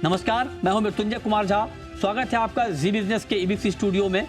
नमस्कार, मैं हूं मृत्युंजय कुमार झा। स्वागत है आपका जी बिजनेस के ईबीसी स्टूडियो में।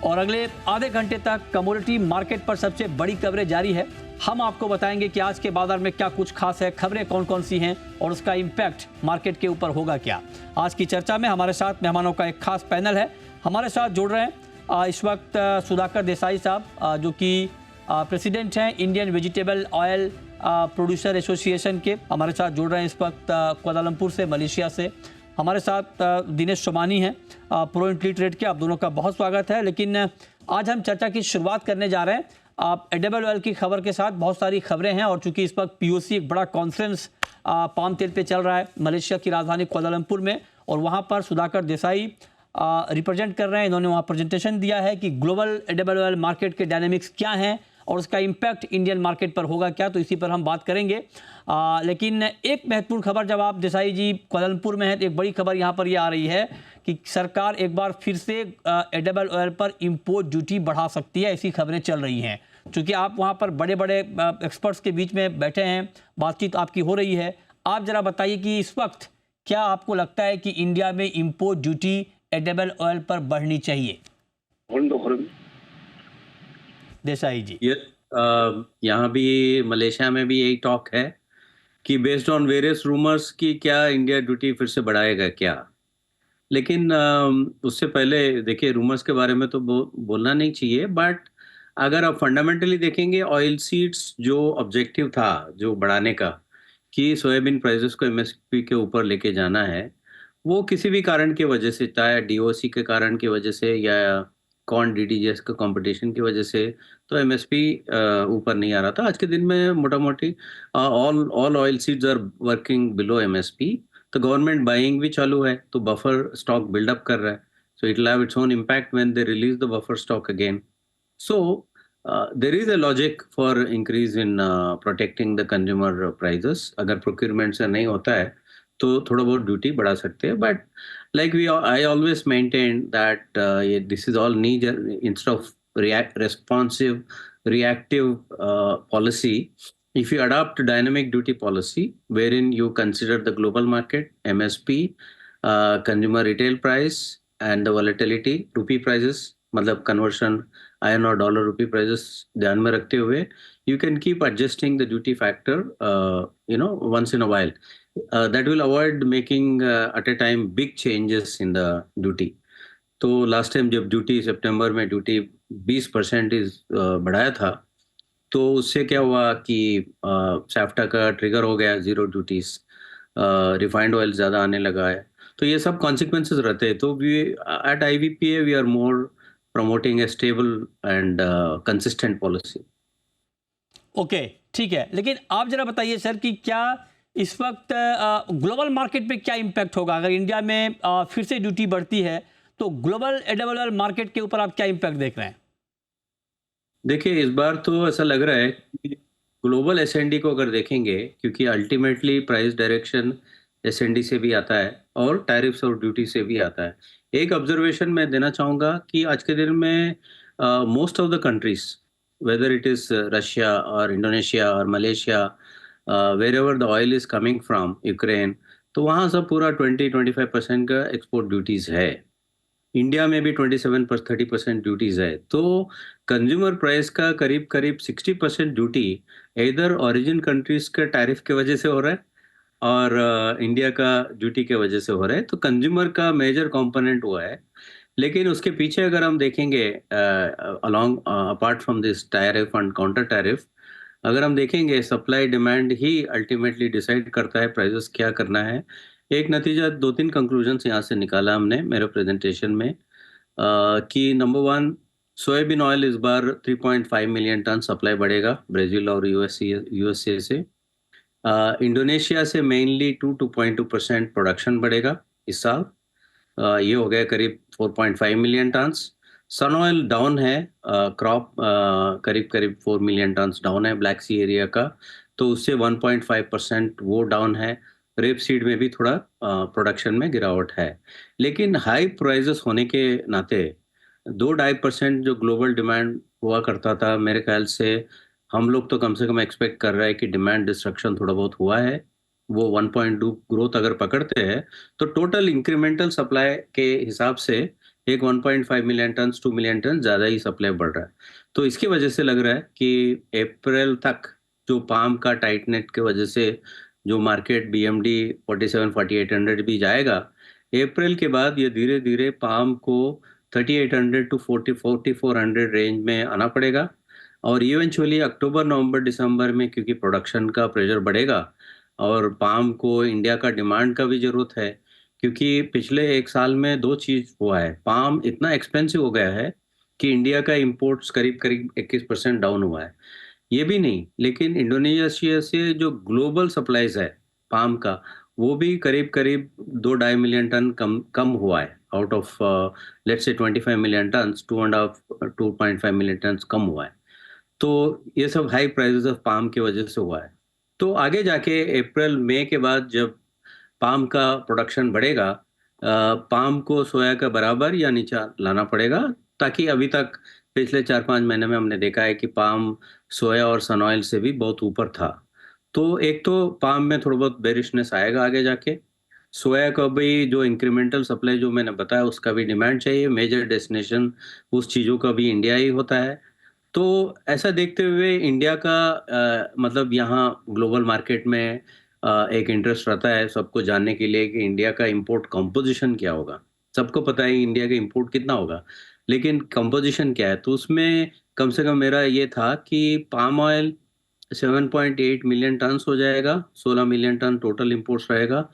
और अगले आधे घंटे तक कमोडिटी मार्केट पर सबसे बड़ी खबरें जारी है। हम आपको बताएंगे कि आज के बाजार में क्या कुछ खास है, खबरें कौन कौन सी हैं और उसका इम्पैक्ट मार्केट के ऊपर होगा क्या। आज की चर्चा में हमारे साथ मेहमानों का एक खास पैनल है। हमारे साथ जुड़ रहे हैं इस वक्त सुधाकर देसाई साहब, जो कि प्रेसिडेंट हैं Indian vegetable oil producer association के। हमारे साथ जुड़ रहे हैं इस वक्त कुआलालंपुर से, मलेशिया से। हमारे साथ दिनेश सोमानी हैं प्रो इंटली ट्रेड के। आप दोनों का बहुत स्वागत है। लेकिन आज हम चर्चा की शुरुआत करने जा रहे हैं आप एडिबल ऑयल की खबर के साथ। बहुत सारी खबरें हैं और चूंकि इस वक्त पीओसी एक बड़ा कॉन्फ्रेंस पाम तेल पे चल रहा है मलेशिया की राजधानी कुआलालंपुर में, और वहाँ पर सुधाकर देसाई रिप्रेजेंट कर रहे हैं। इन्होंने वहाँ प्रेजेंटेशन दिया है कि ग्लोबल एडिबल ऑयल मार्केट के डायनेमिक्स क्या हैं और उसका इम्पैक्ट इंडियन मार्केट पर होगा क्या, तो इसी पर हम बात करेंगे। लेकिन एक महत्वपूर्ण खबर, जब आप देसाई जी कुआलालंपुर में हैं तो एक बड़ी खबर यहाँ पर यह आ रही है कि सरकार एक बार फिर से एडिबल ऑयल पर इम्पोर्ट ड्यूटी बढ़ा सकती है। ऐसी खबरें चल रही हैं। चूँकि आप वहाँ पर बड़े बड़े एक्सपर्ट्स के बीच में बैठे हैं, बातचीत आपकी हो रही है। आप ज़रा बताइए कि इस वक्त क्या आपको लगता है कि इंडिया में इम्पोर्ट ड्यूटी एडिबल ऑयल पर बढ़नी चाहिए? देसाई जी, यहाँ भी मलेशिया में भी यही टॉक है कि बेस्ड ऑन वेरियस रूमर्स कि क्या इंडिया ड्यूटी फिर से बढ़ाएगा क्या। लेकिन उससे पहले देखिए, रूमर्स के बारे में तो बोलना नहीं चाहिए, बट अगर आप फंडामेंटली देखेंगे, ऑयल सीड्स जो ऑब्जेक्टिव था जो बढ़ाने का कि सोयाबीन प्राइसेस को एमएसपी के ऊपर लेके जाना है, वो किसी भी कारण की वजह से, चाहे डीओसी के कारण की वजह से या कॉर्न डीडीजीएस का कंपटीशन की वजह से, तो एमएसपी ऊपर नहीं आ रहा था। आज के दिन में मोटा मोटी all oil seeds are working below MSP. तो गवर्नमेंट बाइंग भी चालू है, तो बफर स्टॉक बिल्डअप कर रहा है। So it will have its own impact when they release the buffer stock again. So there is a logic for increase in protecting the consumer prices. अगर procurement से नहीं होता है तो थोड़ा बहुत ड्यूटी बढ़ा सकते हैं, but like I always maintain that this is all need instead of responsive reactive policy. If you adopt dynamic duty policy wherein you consider the global market, MSP, consumer retail price and the volatility, rupee prices, मतलब conversion आयन और dollar rupee prices ध्यान में रखते हुए, you can keep adjusting the duty factor once in a while. That will avoid making at a time big changes in the duty. तो last time जब duty सितंबर में ड्यूटी 20% बढ़ाया था, तो उससे क्या हुआ कि सैफ्टा का ट्रिगर हो गया, जीरो ड्यूटीज, रिफाइंड ऑयल ज़्यादा आने लगा है। तो ये सब कॉन्सिक्वेंसेस रहते हैं। तो we at IVPA we are more promoting a stable and consistent policy. Okay, ठीक है। लेकिन आप जरा बताइए सर कि क्या इस वक्त ग्लोबल मार्केट पे क्या इम्पैक्ट होगा अगर इंडिया में फिर से ड्यूटी बढ़ती है, तो ग्लोबल एडिबल ऑयल मार्केट के ऊपर आप क्या इम्पैक्ट देख रहे हैं? देखिए, इस बार तो ऐसा लग रहा है कि ग्लोबल एसएनडी को अगर देखेंगे, क्योंकि अल्टीमेटली प्राइस डायरेक्शन एसएनडी से भी आता है और टैरिफ्स और ड्यूटी से भी आता है। एक ऑब्जर्वेशन मैं देना चाहूँगा कि आज के दिन में most of the countries, whether it is Russia और इंडोनेशिया और Malaysia, wherever the oil is coming from Ukraine, तो वहाँ सब पूरा 20-25% का एक्सपोर्ट ड्यूटीज है। इंडिया में भी 27 पर 30% ड्यूटीज है। तो कंज्यूमर प्राइस का करीब करीब 60% ड्यूटी इधर ओरिजिन कंट्रीज के टैरिफ के वजह से हो रहा है और इंडिया का ड्यूटी के वजह से हो रहा है। तो कंज्यूमर का मेजर कंपोनेंट हुआ है। लेकिन उसके पीछे अगर हम देखेंगे, along apart from this tariff and counter tariff, अगर हम देखेंगे, सप्लाई डिमांड ही अल्टीमेटली डिसाइड करता है प्राइसेस क्या करना है। एक नतीजा, 2-3 कंक्लूजन्स यहाँ से निकाला हमने मेरे प्रेजेंटेशन में, कि नंबर 1, सोयाबीन ऑयल इस बार 3.5 मिलियन टन सप्लाई बढ़ेगा ब्राज़ील और यूएसए से। इंडोनेशिया से मेनली 2.2% प्रोडक्शन बढ़ेगा इस साल। ये हो गया करीब 4.5 मिलियन टन्स। सन ऑयल डाउन है, क्रॉप करीब करीब 4 मिलियन टन्स डाउन है ब्लैक सी एरिया का, तो उससे 1.5% वो डाउन है। रेप सीड में भी थोड़ा प्रोडक्शन में गिरावट है। लेकिन हाई प्राइसेस होने के नाते 2-2.5% जो ग्लोबल डिमांड हुआ करता था, मेरे ख्याल से हम लोग तो कम से कम एक्सपेक्ट कर रहे हैं कि डिमांड डिस्ट्रक्शन थोड़ा बहुत हुआ है वो 1.2 ग्रोथ अगर पकड़ते हैं तो टोटल इंक्रीमेंटल सप्लाई के हिसाब से एक 1.5 मिलियन टन 2 मिलियन टन ज़्यादा ही सप्लाई बढ़ रहा है। तो इसकी वजह से लग रहा है कि अप्रैल तक जो पाम का टाइटनेट की वजह से जो मार्केट बीएमडी 47-4800 भी जाएगा, अप्रैल के बाद ये धीरे-धीरे पाम को 3800 टू 4400 रेंज में आना पड़ेगा और इवेंचुअली अक्टूबर, नवंबर, दिसंबर में क्योंकि प्रोडक्शन का प्रेशर बढ़ेगा और पाम को इंडिया का डिमांड का भी ज़रूरत है, क्योंकि पिछले 1 साल में 2 चीज़ हुआ है। पाम इतना एक्सपेंसिव हो गया है कि इंडिया का इंपोर्ट्स करीब-करीब 21% डाउन हुआ है। ये भी नहीं, लेकिन इंडोनेशिया से जो ग्लोबल सप्लाईज़ है पाम का, वो भी करीब-करीब 2 ढाई मिलियन टन कम हुआ है। Out of let's say 25 million tons, 2.5 million tons कम हुआ है। तो ये सब हाई प्राइसेस ऑफ पाम की वजह से हुआ है। तो आगे जाके अप्रैल मई के बाद जब पाम का प्रोडक्शन बढ़ेगा, पाम को सोया के बराबर या नीचा लाना पड़ेगा, ताकि अभी तक पिछले 4-5 महीने में हमने देखा है कि पाम सोया और सन ऑयल से भी बहुत ऊपर था। तो एक तो पाम में थोड़ा बहुत बेरिशनेस आएगा आगे जाके। सोया का भी जो इंक्रीमेंटल सप्लाई जो मैंने बताया उसका भी डिमांड चाहिए, मेजर डेस्टिनेशन उस चीज़ों का भी इंडिया ही होता है। तो ऐसा देखते हुए इंडिया का मतलब यहाँ ग्लोबल मार्केट में एक इंटरेस्ट रहता है सबको जानने के लिए कि इंडिया का इंपोर्ट कंपोजिशन क्या होगा। सबको पता है इंडिया का इंपोर्ट कितना होगा, लेकिन कंपोजिशन क्या है? तो उसमें कम से कम मेरा ये था कि पाम ऑयल 7.8 मिलियन टन्स हो जाएगा, 16 मिलियन टन टोटल इंपोर्ट्स रहेगा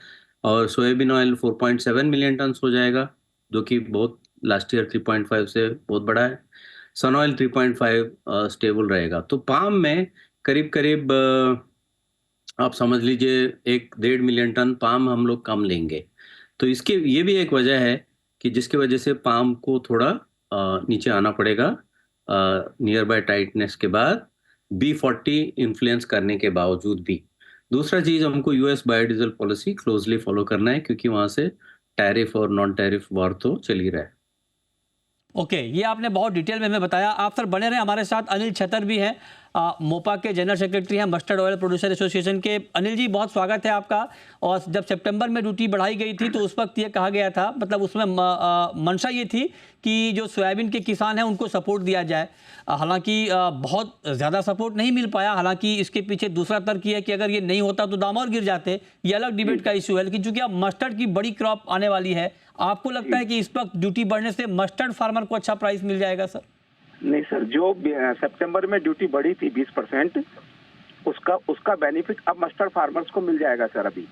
और सोयाबीन ऑयल 4.7 मिलियन टन्स हो जाएगा, जो कि बहुत लास्ट ईयर 3.5 से बहुत बड़ा है। सन ऑयल 3.5 स्टेबल रहेगा। तो पाम में करीब-करीब आप समझ लीजिए 1 डेढ़ मिलियन टन पाम हम लोग कम लेंगे। तो इसकी ये भी एक वजह है कि जिसकी वजह से पाम को थोड़ा नीचे आना पड़ेगा नियर बाय टाइटनेस के बाद B40 इन्फ्लुएंस करने के बावजूद भी। दूसरा चीज़ हमको US biodiesel policy closely follow करना है क्योंकि वहाँ से टैरिफ और नॉन टैरिफ वॉर तो चल ही रहा है। ओके, ये आपने बहुत डिटेल में हमें बताया। आप सर बने रहे, हमारे साथ अनिल छतर भी हैं, मोपा के जनरल सेक्रेटरी हैं, मस्टर्ड ऑयल प्रोड्यूसर एसोसिएशन के। अनिल जी, बहुत स्वागत है आपका। और जब सितंबर में ड्यूटी बढ़ाई गई थी तो उस वक्त ये कहा गया था, मतलब उसमें मंशा ये थी कि जो सोयाबीन के किसान हैं उनको सपोर्ट दिया जाए। हालांकि बहुत ज़्यादा सपोर्ट नहीं मिल पाया। हालांकि इसके पीछे दूसरा तर्क ये है कि अगर ये नहीं होता तो दाम और गिर जाते। ये अलग डिबेट का इशू है, लेकिन चूंकि अब मस्टर्ड की बड़ी क्रॉप आने वाली है, आपको लगता है कि इस वक्त ड्यूटी बढ़ने से मस्टर्ड फार्मर को अच्छा प्राइस मिल जाएगा सर? नहीं सर, जो सितंबर में ड्यूटी बढ़ी थी 20%, उसका बेनिफिट अब मस्टर्ड फार्मर्स को मिल जाएगा सर। अभी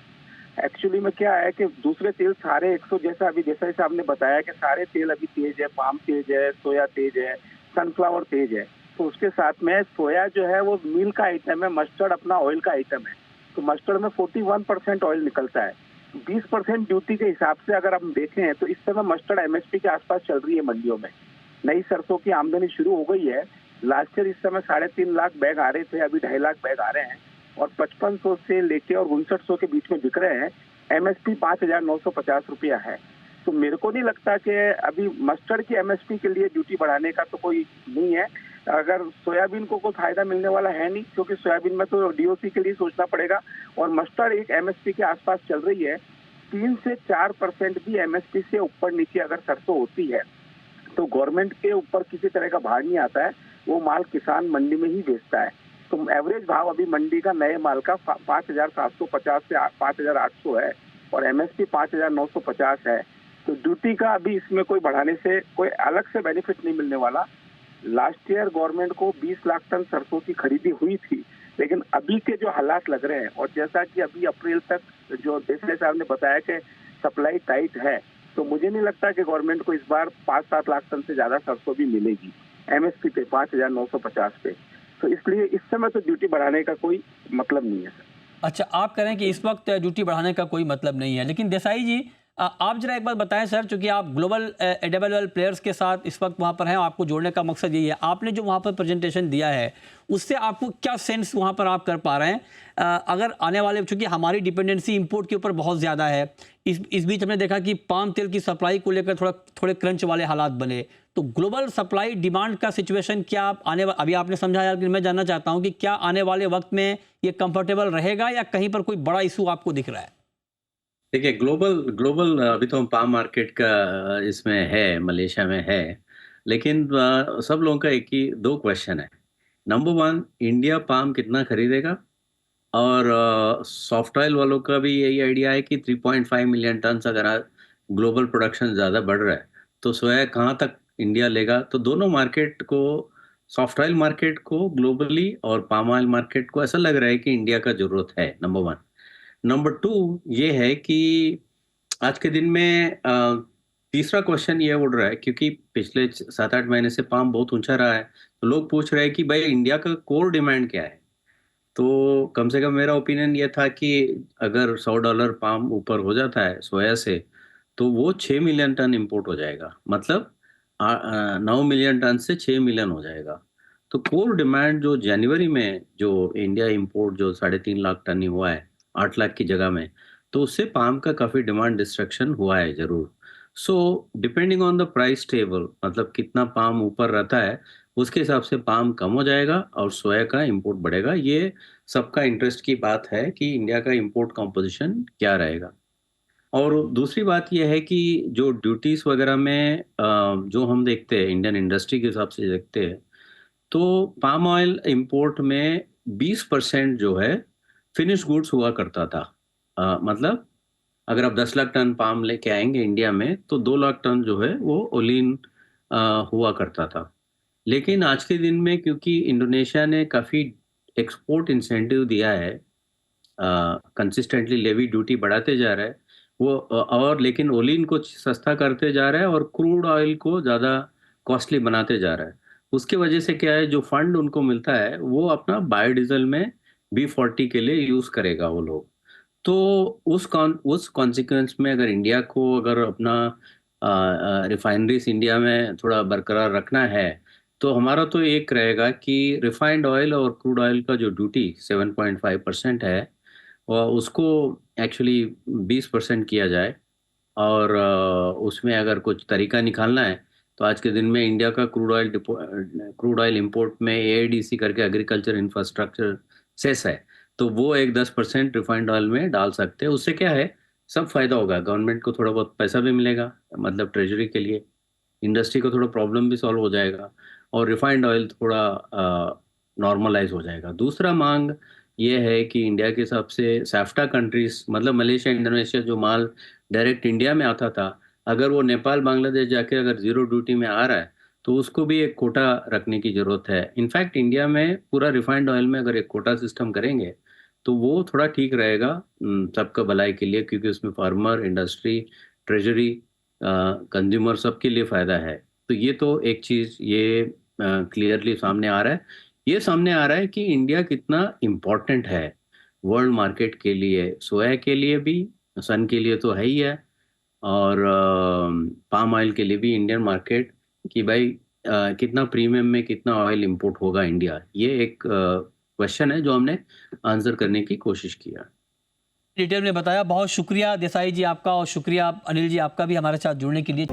एक्चुअली में क्या है कि दूसरे तेल सारे 100 जैसा अभी जैसा जैसा आपने बताया कि सारे तेल अभी तेज है, पाम तेज है, सोया तेज है, सनफ्लावर तेज है। तो उसके साथ में सोया जो है वो मील का आइटम है, मस्टर्ड अपना ऑयल का आइटम है। तो मस्टर्ड में 41% ऑयल निकलता है। 20% ड्यूटी के हिसाब से अगर हम देखें तो इस समय मस्टर्ड एमएसपी के आसपास चल रही है मंडियों में। नई सरसों की आमदनी शुरू हो गई है। लास्ट ईयर इस समय 3.5 लाख बैग आ रहे थे, अभी 2.5 लाख बैग आ रहे हैं और 5500 से लेके और 5900 के बीच में बिक रहे हैं। एमएसपी 5,950 रुपया है। तो मेरे को नहीं लगता कि अभी मस्टर्ड की एमएसपी के लिए ड्यूटी बढ़ाने का तो कोई नहीं है। अगर सोयाबीन को कोई फायदा मिलने वाला है नहीं, क्योंकि सोयाबीन में तो डीओसी के लिए सोचना पड़ेगा और मस्टर्ड एक एमएसपी के आसपास चल रही है। 3 से 4% भी एमएसपी से ऊपर नीचे अगर सरसों होती है तो गवर्नमेंट के ऊपर किसी तरह का भार नहीं आता है। वो माल किसान मंडी में ही बेचता है। तो एवरेज भाव अभी मंडी का नए माल का 5,750 से 5,800 है और एमएसपी 5,950 है। तो ड्यूटी का अभी इसमें कोई बढ़ाने से कोई अलग से बेनिफिट नहीं मिलने वाला। लास्ट ईयर गवर्नमेंट को 20 लाख टन सरसों की खरीदी हुई थी, लेकिन अभी के जो हालात लग रहे हैं और जैसा कि अभी अप्रैल तक जो देसाई साहब ने बताया कि सप्लाई टाइट है, तो मुझे नहीं लगता कि गवर्नमेंट को इस बार 5-7 लाख टन से ज्यादा सरसों भी मिलेगी एमएसपी पे 5,950 पे। तो इसलिए इस समय तो ड्यूटी बढ़ाने का कोई मतलब नहीं है सर। अच्छा, आप कह रहे हैं कि इस वक्त ड्यूटी बढ़ाने का कोई मतलब नहीं है, लेकिन देसाई जी आप जरा एक बात बताएं सर, चूंकि आप ग्लोबल एडेबल ऑयल प्लेयर्स के साथ इस वक्त वहाँ पर हैं, आपको जोड़ने का मकसद यही है। आपने जो वहाँ पर प्रेजेंटेशन दिया है उससे आपको क्या सेंस वहाँ पर आप कर पा रहे हैं? अगर आने वाले, चूंकि हमारी डिपेंडेंसी इंपोर्ट के ऊपर बहुत ज़्यादा है, इस बीच हमने देखा कि पाम तेल की सप्लाई को लेकर थोड़े क्रंच वाले हालात बने, तो ग्लोबल सप्लाई डिमांड का सिचुएशन क्या अभी आपने समझाया, लेकिन मैं जानना चाहता हूँ कि क्या आने वाले वक्त में ये कंफर्टेबल रहेगा या कहीं पर कोई बड़ा इशू आपको दिख रहा है? देखिए, ग्लोबल ग्लोबल अभी तो पाम मार्केट का इसमें है, मलेशिया में है, लेकिन सब लोगों का एक ही 2 क्वेश्चन है। नंबर 1, इंडिया पाम कितना खरीदेगा? और सॉफ्ट ऑयल वालों का भी यही आइडिया है कि 3.5 मिलियन टन अगर ग्लोबल प्रोडक्शन ज़्यादा बढ़ रहा है, तो सोया कहाँ तक इंडिया लेगा? तो दोनों मार्केट को, सॉफ्ट ऑयल मार्केट को ग्लोबली और पाम ऑयल मार्केट को ऐसा लग रहा है कि इंडिया का ज़रूरत है, नंबर 1। नंबर 2 ये है कि आज के दिन में तीसरा क्वेश्चन ये उड़ रहा है, क्योंकि पिछले 7-8 महीने से पाम बहुत ऊँचा रहा है, तो लोग पूछ रहे हैं कि भाई इंडिया का कोर डिमांड क्या है? तो कम से कम मेरा ओपिनियन ये था कि अगर $100 पाम ऊपर हो जाता है सोया से, तो वो 6 मिलियन टन इंपोर्ट हो जाएगा। मतलब 9 मिलियन टन से 6 मिलियन हो जाएगा। तो कोर डिमांड जो जनवरी में जो इंडिया इंपोर्ट जो 3.5 लाख टन ही हुआ है, 8 लाख की जगह में, तो उससे पाम का काफ़ी डिमांड डिस्ट्रक्शन हुआ है ज़रूर। So depending on the price table, मतलब कितना पाम ऊपर रहता है, उसके हिसाब से पाम कम हो जाएगा और सोया का इंपोर्ट बढ़ेगा। ये सबका इंटरेस्ट की बात है कि इंडिया का इंपोर्ट कंपोजिशन क्या रहेगा। और दूसरी बात ये है कि जो ड्यूटीज़ वगैरह में जो हम देखते हैं, इंडियन इंडस्ट्री के हिसाब से देखते हैं, तो पाम ऑयल इंपोर्ट में 20% जो है फिनिश गुड्स हुआ करता था। मतलब अगर आप 10 लाख टन पाम लेके आएँगे इंडिया में, तो 2 लाख टन जो है वो ओलिन हुआ करता था। लेकिन आज के दिन में क्योंकि इंडोनेशिया ने काफ़ी एक्सपोर्ट इंसेंटिव दिया है, कंसिस्टेंटली लेवी ड्यूटी बढ़ाते जा रहा है, वो और लेकिन ओलिन को सस्ता करते जा रहा है और क्रूड ऑयल को ज़्यादा कॉस्टली बनाते जा रहा है। उसकी वजह से क्या है, जो फंड उनको मिलता है, वो अपना बायोडीज़ल में B40 के लिए यूज़ करेगा वो लोग। तो उस कॉन्सिक्वेंस में अगर इंडिया को अगर अपना रिफाइनरीज़ इंडिया में थोड़ा बरकरार रखना है, तो हमारा तो एक रहेगा कि रिफाइंड ऑयल और क्रूड ऑयल का जो ड्यूटी 7.5% है, उसको एक्चुअली 20% किया जाए। और उसमें अगर कुछ तरीका निकालना है, तो आज के दिन में इंडिया का क्रूड ऑयल इंपोर्ट में AIDC करके एग्रीकल्चर इंफ्रास्ट्रक्चर सेस है, तो वो एक 10% रिफाइंड ऑयल में डाल सकते हैं। उससे क्या है, सब फायदा होगा, गवर्नमेंट को थोड़ा बहुत पैसा भी मिलेगा, मतलब ट्रेजरी के लिए, इंडस्ट्री को थोड़ा प्रॉब्लम भी सॉल्व हो जाएगा और रिफाइंड ऑयल थोड़ा नॉर्मलाइज हो जाएगा। दूसरा मांग ये है कि इंडिया के हिसाब से सैफ्टा कंट्रीज, मतलब मलेशिया, इंडोनेशिया, जो माल डायरेक्ट इंडिया में आता था, अगर वो नेपाल, बांग्लादेश जाके अगर ज़ीरो ड्यूटी में आ रहा है, तो उसको भी एक कोटा रखने की ज़रूरत है। इनफैक्ट इंडिया में पूरा रिफाइंड ऑयल में अगर एक कोटा सिस्टम करेंगे, तो वो थोड़ा ठीक रहेगा सबका भलाई के लिए, क्योंकि उसमें फार्मर, इंडस्ट्री, ट्रेजरी, कंज्यूमर सबके लिए फ़ायदा है। तो ये तो एक चीज़ ये क्लियरली सामने आ रहा है। ये सामने आ रहा है कि इंडिया कितना इम्पोर्टेंट है वर्ल्ड मार्केट के लिए, सोया के लिए भी, सन के लिए तो है ही है, और पाम ऑयल के लिए भी इंडियन मार्केट, कि भाई कितना प्रीमियम में कितना ऑयल इंपोर्ट होगा इंडिया, ये एक क्वेश्चन है जो हमने आंसर करने की कोशिश किया। डिटेल में बताया। बहुत शुक्रिया देसाई जी आपका, और शुक्रिया अनिल जी आपका भी हमारे साथ जुड़ने के लिए।